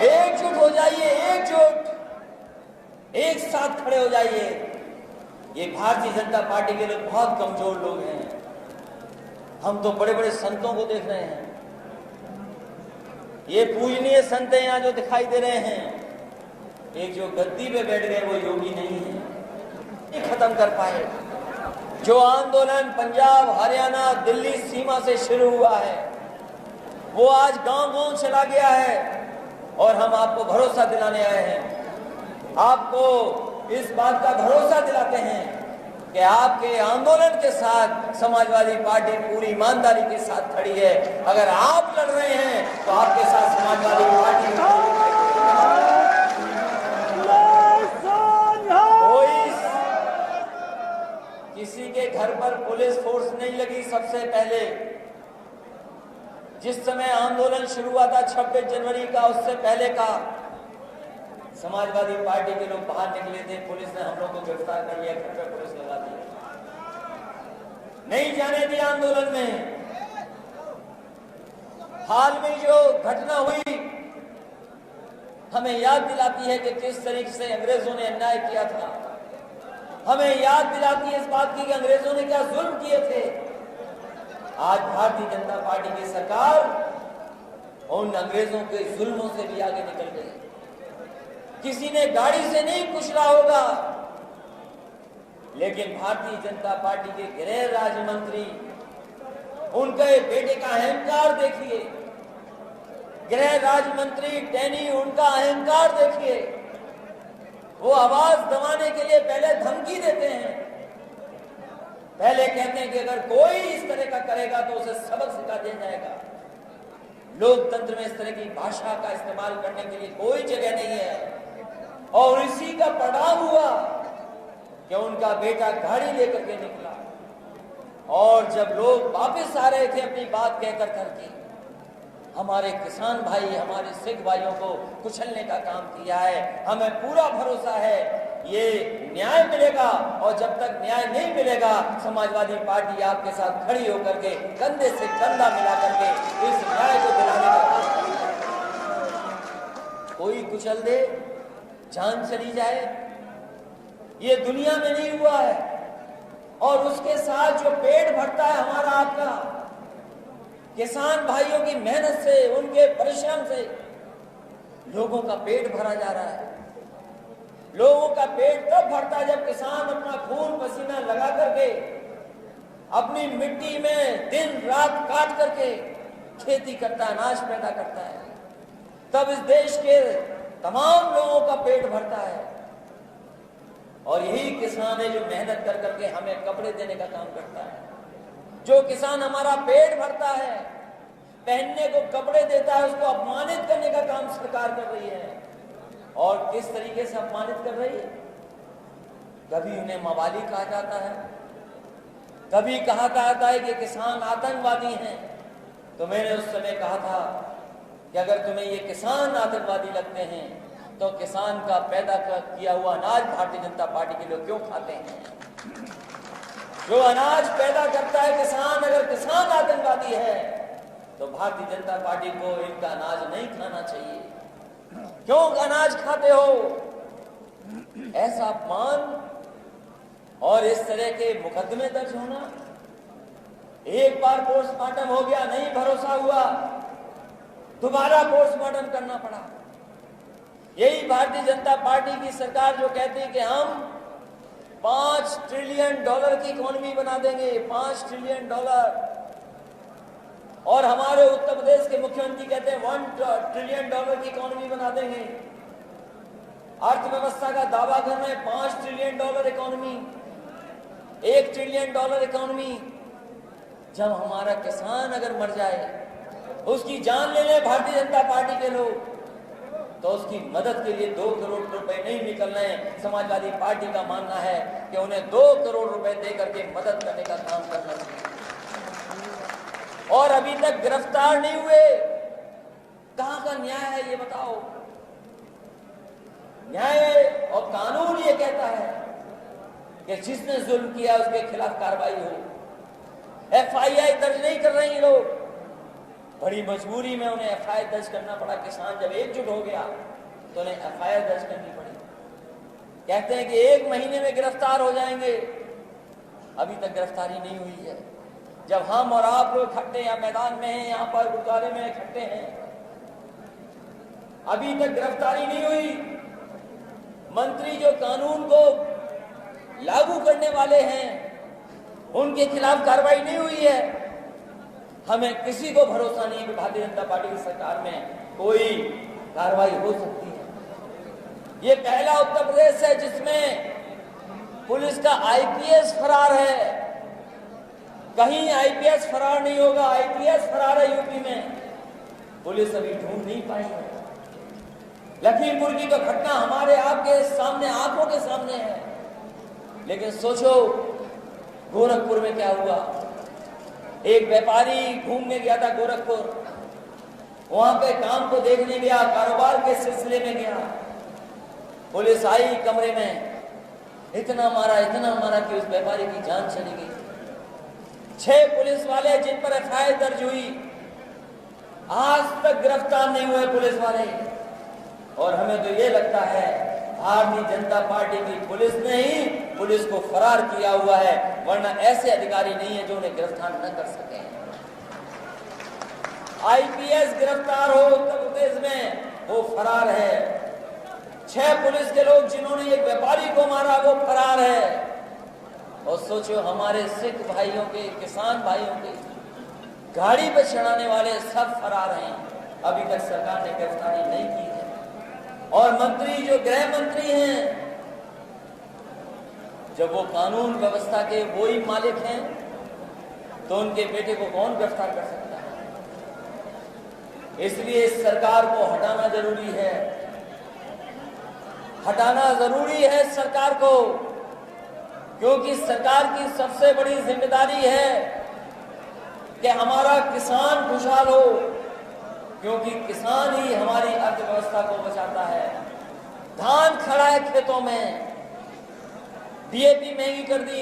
एकजुट हो जाइए, एकजुट, एक साथ खड़े हो जाइए। ये भारतीय जनता पार्टी के लोग बहुत कमजोर लोग हैं। हम तो बड़े बड़े संतों को देख रहे हैं। ये पूजनीय संत यहां जो दिखाई दे रहे हैं, एक जो गद्दी पे बैठ गए वो योगी नहीं है, ये खत्म कर पाए। जो आंदोलन पंजाब, हरियाणा, दिल्ली सीमा से शुरू हुआ है वो आज गांव-गांव चला गया है और हम आपको भरोसा दिलाने आए हैं। आपको इस बात का भरोसा दिलाते हैं कि आपके आंदोलन के साथ समाजवादी पार्टी पूरी ईमानदारी के साथ खड़ी है। अगर आप लड़ रहे हैं तो आपके साथ समाजवादी पार्टी कोई किसी के घर पर पुलिस फोर्स नहीं लगी। सबसे पहले जिस समय आंदोलन शुरू हुआ था 26 जनवरी का, उससे पहले का समाजवादी पार्टी के लोग बाहर निकले थे, पुलिस ने हम लोग को गिरफ्तार कर लिया, घर पर पुलिस लगा दी, नहीं जाने दिया आंदोलन में। हाल में जो घटना हुई हमें याद दिलाती है कि किस तरीके से अंग्रेजों ने अन्याय किया था। हमें याद दिलाती है इस बात की कि अंग्रेजों ने क्या जुल्म किए थे। आज भारतीय जनता पार्टी की सरकार उन अंग्रेजों के जुल्मों से भी आगे निकल गई। किसी ने गाड़ी से नहीं कुचला होगा, लेकिन भारतीय जनता पार्टी के गृह राज्य मंत्री, उनके बेटे का अहंकार देखिए। गृह राज्य मंत्री टेनी, उनका अहंकार देखिए। वो आवाज दबाने के लिए पहले धमकी देते हैं, पहले कहते हैं कि अगर कोई इस तरह का करेगा तो उसे सबक सिखा दिया जाएगा। लोकतंत्र में इस तरह की भाषा का इस्तेमाल करने के लिए कोई जगह नहीं है। और इसी का परिणाम हुआ कि उनका बेटा गाड़ी लेकर के निकला और जब लोग वापस आ रहे थे अपनी बात कहकर करके, हमारे किसान भाई, हमारे सिख भाइयों को कुचलने का काम किया है। हमें पूरा भरोसा है ये न्याय मिलेगा और जब तक न्याय नहीं मिलेगा समाजवादी पार्टी आपके साथ खड़ी होकर के कंधे से कंधा मिला करके इस न्याय को दिलाने का काम करेगी। कोई कुचल दे, जान चली जाए, ये दुनिया में नहीं हुआ है। और उसके साथ जो पेट भरता है हमारा, आपका, किसान भाइयों की मेहनत से, उनके परिश्रम से लोगों का पेट भरा जा रहा है। लोगों का पेट तब भरता है जब किसान अपना खून पसीना लगा करके अपनी मिट्टी में दिन रात काट करके खेती करता है, अनाज पैदा करता है। तब इस देश के तमाम लोगों का पेट भरता है। और यही किसान है जो मेहनत कर करके हमें कपड़े देने का काम करता है। जो किसान हमारा पेट भरता है, पहनने को कपड़े देता है, उसको अपमानित करने का काम सरकार कर रही है। और किस तरीके से अपमानित कर रही है? कभी उन्हें मवाली कहा जाता है, कभी कहा जाता है कि किसान आतंकवादी हैं। तो मैंने उस समय कहा था कि अगर तुम्हें ये किसान आतंकवादी लगते हैं तो किसान का पैदा किया हुआ अनाज भारतीय जनता पार्टी के लोग क्यों खाते हैं? जो अनाज पैदा करता है किसान, अगर किसान आतंकवादी है तो भारतीय जनता पार्टी को इनका अनाज नहीं खाना चाहिए। क्यों अनाज खाते हो? ऐसा अपमान और इस तरह के मुकदमे दर्ज होना। एक बार पोस्टमार्टम हो गया, नहीं भरोसा हुआ, दोबारा पोस्टमार्टम करना पड़ा। यही भारतीय जनता पार्टी की सरकार जो कहती है कि हम $5 ट्रिलियन की इकोनॉमी बना देंगे, $5 ट्रिलियन। और हमारे उत्तर प्रदेश के मुख्यमंत्री कहते हैं $1 ट्रिलियन की इकोनॉमी बना देंगे। अर्थव्यवस्था का दावा कर रहे हैं $5 ट्रिलियन इकोनॉमी, $1 ट्रिलियन इकोनॉमी। जब हमारा किसान अगर मर जाए, उसकी जान ले ले भारतीय जनता पार्टी के लोग, तो उसकी मदद के लिए 2 करोड़ रुपए नहीं निकलने हैं। समाजवादी पार्टी का मानना है कि उन्हें 2 करोड़ रुपए देकर के मदद करने का काम करना चाहिए। और अभी तक गिरफ्तार नहीं हुए। कहां का न्याय है ये बताओ? न्याय और कानून ये कहता है कि जिसने जुल्म किया उसके खिलाफ कार्रवाई हो। FIR दर्ज नहीं कर रहे हैं लोग। बड़ी मजबूरी में उन्हें एफआईआर दर्ज करना पड़ा। किसान जब एकजुट हो गया तो उन्हें एफआईआर दर्ज करनी पड़ी। कहते हैं कि 1 महीने में गिरफ्तार हो जाएंगे, अभी तक गिरफ्तारी नहीं हुई है। जब हम और आप लोग इकट्ठे या मैदान में हैं, यहाँ पर गुरुद्वारे में इकट्ठे हैं, अभी तक गिरफ्तारी नहीं हुई। मंत्री जो कानून को लागू करने वाले हैं उनके खिलाफ कार्रवाई नहीं हुई है। हमें किसी को भरोसा नहीं कि भारतीय जनता पार्टी की सरकार में कोई कार्रवाई हो सकती है। ये पहला उत्तर प्रदेश है जिसमें पुलिस का आईपीएस फरार है। कहीं आईपीएस फरार नहीं होगा, आईपीएस फरार है यूपी में। पुलिस अभी ढूंढ नहीं पाई है। लखीमपुर की तो घटना हमारे आपके सामने, आंखों के सामने है। लेकिन सोचो गोरखपुर में क्या हुआ। एक व्यापारी घूमने गया था गोरखपुर, वहां पे काम को देखने गया, कारोबार के सिलसिले में गया। पुलिस आई कमरे में, इतना मारा कि उस व्यापारी की जान चली गई। 6 पुलिस वाले जिन पर एफआईआर दर्ज हुई आज तक गिरफ्तार नहीं हुए पुलिस वाले। और हमें तो ये लगता है भारतीय जनता पार्टी की पुलिस ने ही पुलिस को फरार किया हुआ है, वरना ऐसे अधिकारी नहीं है जो उन्हें गिरफ्तार न कर सके। आईपीएस गिरफ्तार हो उत्तर प्रदेश में, वो फरार है। 6 पुलिस के लोग जिन्होंने एक व्यापारी को मारा वो फरार है। और सोचो हमारे सिख भाइयों के, किसान भाइयों के गाड़ी पे चढ़ाने वाले सब फरार हैं। अभी तक सरकार ने गिरफ्तारी नहीं की है। और मंत्री जो गृह मंत्री हैं, जब वो कानून व्यवस्था के वो ही मालिक हैं तो उनके बेटे को कौन गिरफ्तार कर सकता है। इसलिए इस सरकार को हटाना जरूरी है, हटाना जरूरी है सरकार को, क्योंकि सरकार की सबसे बड़ी जिम्मेदारी है कि हमारा किसान खुशहाल हो, क्योंकि किसान ही हमारी अर्थव्यवस्था को बचाता है। धान खड़ा है खेतों में, डीएपी महंगी कर दी,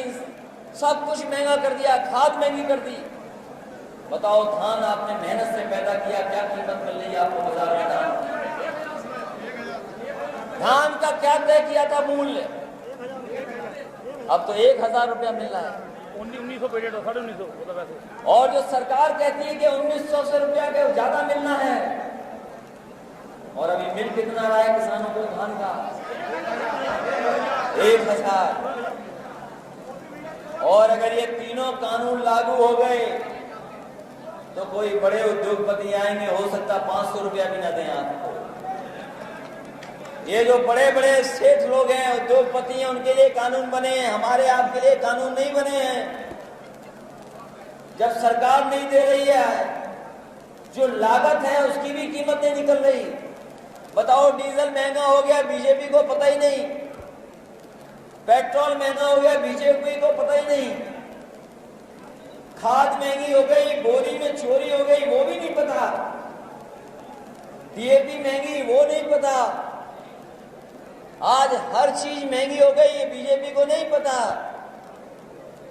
सब कुछ महंगा कर दिया, खाद महंगी कर दी। बताओ धान आपने मेहनत से पैदा किया, क्या कीमत मिल रही है आपको बाजार में? धान का क्या तय किया था मूल्य? अब तो 1000 रुपया मिल रहा है। 1900 पेटेड 1950। और जो सरकार कहती है कि 1900 से रुपया के ज्यादा मिलना है, और अभी मिल कितना रहा है किसानों को धान का? 1000। और अगर ये तीनों कानून लागू हो गए तो कोई बड़े उद्योगपति आएंगे, हो सकता 500 रुपया भी ना दें आपको। ये जो बड़े बड़े सेठ लोग हैं, उद्योगपति हैं, उनके लिए कानून बने हैं, हमारे आपके लिए कानून नहीं बने हैं। जब सरकार नहीं दे रही है, जो लागत है उसकी भी कीमत नहीं निकल रही। बताओ डीजल महंगा हो गया, बीजेपी को पता ही नहीं। पेट्रोल महंगा हो गया, बीजेपी को पता ही नहीं। खाद महंगी हो गई, बोरी में चोरी हो गई, वो भी नहीं पता। डीएपी महंगी, वो नहीं पता। आज हर चीज महंगी हो गई, ये बीजेपी को नहीं पता।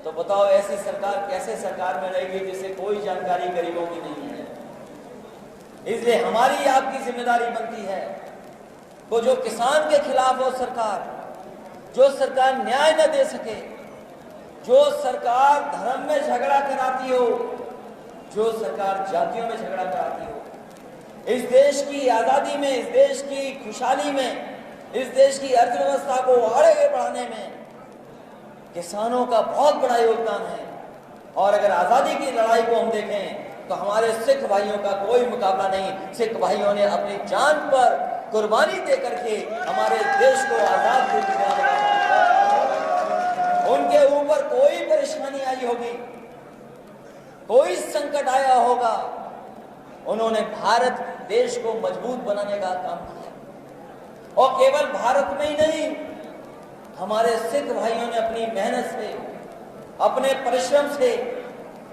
तो बताओ ऐसी सरकार कैसे सरकार में रहेगी जिससे कोई जानकारी गरीबों की नहीं है। इसलिए हमारी आपकी जिम्मेदारी बनती है वो जो किसान के खिलाफ हो सरकार, जो सरकार न्याय न दे सके, जो सरकार धर्म में झगड़ा कराती हो, जो सरकार जातियों में झगड़ा कराती हो, इस देश की आजादी में, इस देश की खुशहाली में, इस देश की अर्थव्यवस्था को आगे बढ़ाने में किसानों का बहुत बड़ा योगदान है। और अगर आजादी की लड़ाई को हम देखें तो हमारे सिख भाइयों का कोई मुकाबला नहीं। सिख भाइयों ने अपनी जान पर कुर्बानी दे करके हमारे देश को आजाद दिलाने का, उनके ऊपर कोई परेशानी आई होगी, कोई संकट आया होगा, उन्होंने भारत देश को मजबूत बनाने का काम किया। और केवल भारत में ही नहीं, हमारे सिख भाइयों ने अपनी मेहनत से, अपने परिश्रम से,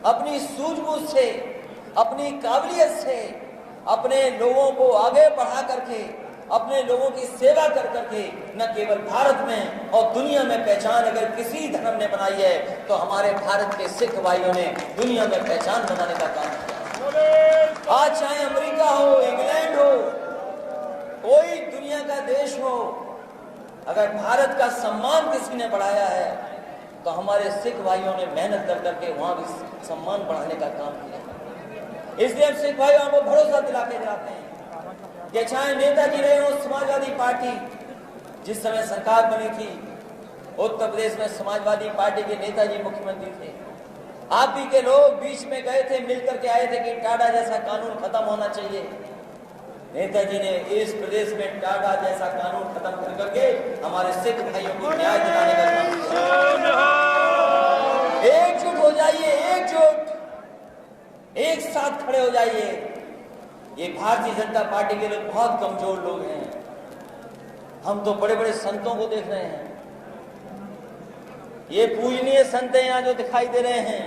अपनी सूझबूझ से, अपनी काबिलियत से अपने लोगों को आगे बढ़ा करके, अपने लोगों की सेवा कर करके न केवल भारत में और दुनिया में पहचान अगर किसी धर्म ने बनाई है तो हमारे भारत के सिख भाइयों ने दुनिया में पहचान बनाने का काम किया। आज चाहे अमेरिका हो, इंग्लैंड हो, कोई दुनिया का देश हो, अगर भारत का सम्मान किसी ने बढ़ाया है तो हमारे सिख भाइयों ने मेहनत कर करके वहां भी सम्मान बढ़ाने का काम किया। इसलिए हम सिख भाइयों को भरोसा दिला के जाते हैं कि चाहे नेताजी रहे हो, समाजवादी पार्टी जिस समय सरकार बनी थी, उत्तर प्रदेश में समाजवादी पार्टी के नेताजी मुख्यमंत्री थे। आप भी के लोग बीच में गए थे, मिलकर के आए थे कि टाडा जैसा कानून खत्म होना चाहिए। नेताजी ने इस प्रदेश में टाडा जैसा कानून खत्म कर करके हमारे सिख भाइयों को न्याय दिलाने का काम किया। एकजुट हो जाइए, एकजुट, एक साथ खड़े हो जाइए। ये भारतीय जनता पार्टी के लोग बहुत कमजोर लोग हैं। हम तो बड़े बड़े संतों को देख रहे हैं। ये पूजनीय संत यहाँ जो दिखाई दे रहे हैं,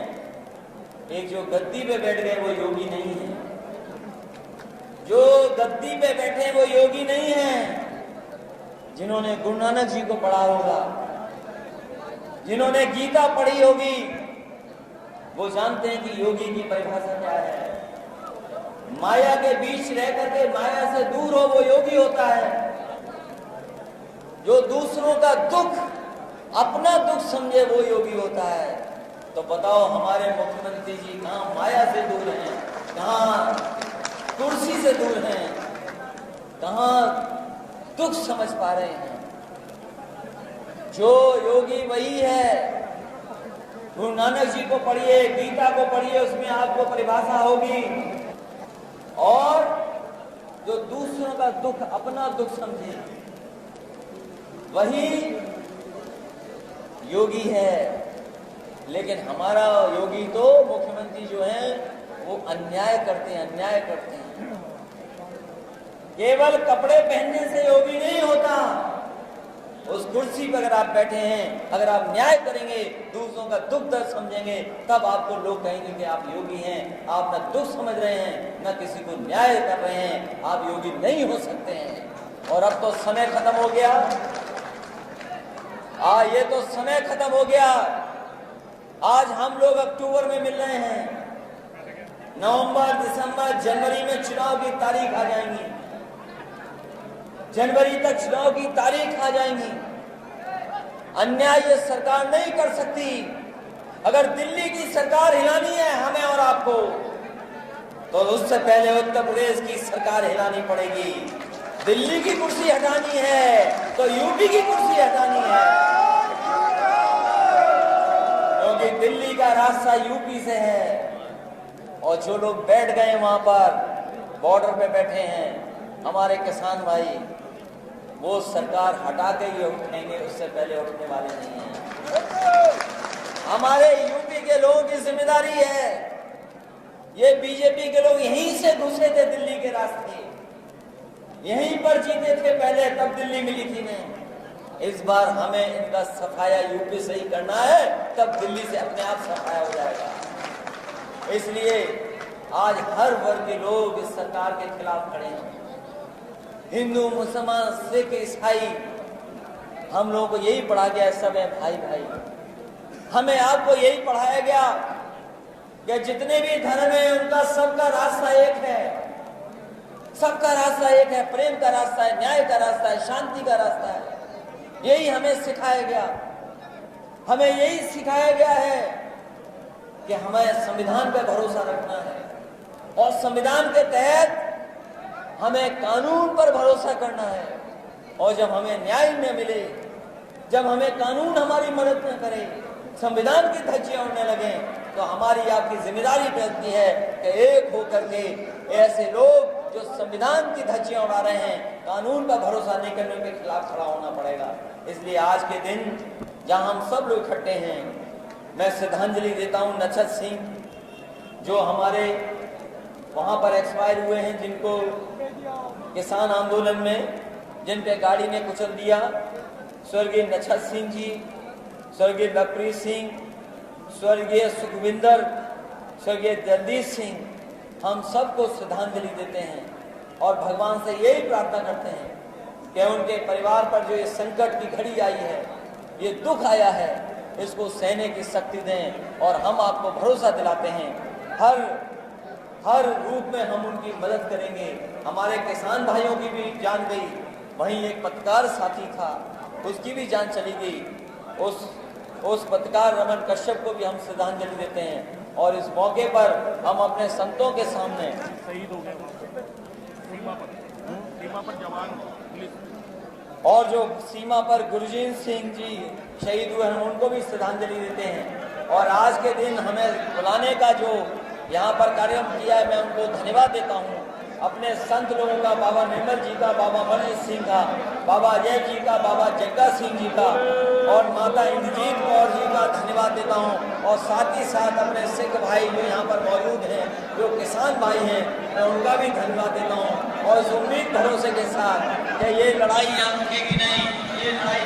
एक जो गद्दी पे बैठ गए वो योगी नहीं है। जो गद्दी पे बैठे हैं वो योगी नहीं है। जिन्होंने गुरु नानक जी को पढ़ा होगा, जिन्होंने गीता पढ़ी होगी, वो जानते हैं कि योगी की परिभाषा क्या है। माया के बीच रह करके माया से दूर हो वो योगी होता है। जो दूसरों का दुख अपना दुख समझे वो योगी होता है। तो बताओ हमारे मुख्यमंत्री जी कहां माया से दूर हैं, कहां कुर्सी से दूर हैं, कहां दुख समझ पा रहे हैं। जो योगी वही है। गुरु नानक जी को पढ़िए, गीता को पढ़िए, उसमें आपको परिभाषा होगी। और जो दूसरों का दुख अपना दुख समझे वही योगी है। लेकिन हमारा योगी तो मुख्यमंत्री जो है वो अन्याय करते हैं, अन्याय करते हैं। केवल कपड़े पहनने से योगी नहीं होता। उस कुर्सी पर अगर आप बैठे हैं, अगर आप न्याय करेंगे, दूसरों का दुख दर्द समझेंगे, तब आपको लोग कहेंगे कि आप योगी हैं। आप न दुख समझ रहे हैं, न किसी को न्याय कर रहे हैं, आप योगी नहीं हो सकते हैं। और अब तो समय खत्म हो गया। ये तो समय खत्म हो गया। आज हम लोग अक्टूबर में मिल रहे हैं, नवंबर, दिसंबर, जनवरी में चुनाव की तारीख आ जाएंगी। जनवरी तक चुनाव की तारीख आ जाएंगी। अन्याय ये सरकार नहीं कर सकती। अगर दिल्ली की सरकार हिलानी है हमें और आपको, तो उससे पहले उत्तर प्रदेश की सरकार हिलानी पड़ेगी। दिल्ली की कुर्सी हटानी है तो यूपी की कुर्सी हटानी है, क्योंकि दिल्ली का रास्ता यूपी से है। और जो लोग बैठ गए वहां पर, बॉर्डर पे बैठे हैं हमारे किसान भाई, वो सरकार हटा के ही उठेंगे, उससे पहले उठने वाले नहीं हैं। हमारे यूपी के लोगों की जिम्मेदारी है। ये बीजेपी के लोग यहीं से घुसे थे दिल्ली के रास्ते, यहीं पर जीते थे पहले, तब दिल्ली मिली थी नहीं। इस बार हमें इनका सफाया यूपी से ही करना है, तब दिल्ली से अपने आप सफाया हो जाएगा। इसलिए आज हर वर्ग के लोग इस सरकार के खिलाफ खड़े हैं। हिंदू, मुसलमान, सिख, ईसाई, हम लोगों को यही पढ़ा गया, सब है भाई भाई। हमें आपको यही पढ़ाया गया कि जितने भी धर्म है उनका सबका रास्ता एक है। सबका रास्ता एक है, प्रेम का रास्ता है, न्याय का रास्ता है, शांति का रास्ता है। यही हमें सिखाया गया। हमें यही सिखाया गया है कि हमें संविधान पर भरोसा रखना है, और संविधान के तहत हमें कानून पर भरोसा करना है। और जब हमें न्याय न मिले, जब हमें कानून हमारी मदद न करे, संविधान की धज्जियां उड़ने लगे, तो हमारी आपकी जिम्मेदारी बनती है कि एक होकर के ऐसे लोग जो संविधान की धज्जियां उड़ा रहे हैं, कानून पर भरोसा नहीं करने के खिलाफ खड़ा होना पड़ेगा। इसलिए आज के दिन जहां हम सब लोग इकट्ठे हैं, मैं श्रद्धांजलि देता हूं नछत सिंह जो हमारे वहां पर एक्सपायर हुए हैं, जिनको किसान आंदोलन में जिन पे गाड़ी ने कुचल दिया। स्वर्गीय नछत सिंह जी, स्वर्गीय लखप्रीत सिंह, स्वर्गीय सुखविंदर, स्वर्गीय जगदीश सिंह, हम सबको श्रद्धांजलि देते हैं और भगवान से यही प्रार्थना करते हैं कि उनके परिवार पर जो ये संकट की घड़ी आई है, ये दुख आया है, इसको सहने की शक्ति दें। और हम आपको भरोसा दिलाते हैं, हर हर रूप में हम उनकी मदद करेंगे। हमारे किसान भाइयों की भी जान गई, वहीं एक पत्रकार साथी था, उसकी भी जान चली गई। उस पत्रकार रमन कश्यप को भी हम श्रद्धांजलि देते हैं। और इस मौके पर हम अपने संतों के सामने शहीद हो गए वहाँ पे, सीमा पर जवान पुलिस, और जो सीमा पर गुरजीत सिंह जी शहीद हुए हैं उनको भी श्रद्धांजलि देते हैं। और आज के दिन हमें बुलाने का जो यहाँ पर कार्यक्रम किया है, मैं उनको धन्यवाद देता हूँ। अपने संत लोगों का, बाबा निर्मल जी का, बाबा मनजीत सिंह का, बाबा अजय जी का, बाबा जग्गा सिंह जी का और माता इंद्रजीत कौर जी का धन्यवाद देता हूँ। और साथ ही साथ अपने सिख भाई जो यहाँ पर मौजूद हैं, जो किसान भाई हैं, मैं उनका भी धन्यवाद देता हूँ। और इस उम्मीद भरोसे के साथ कि ये लड़ाई यहाँ रुकेगी नहीं, ये लड़ाई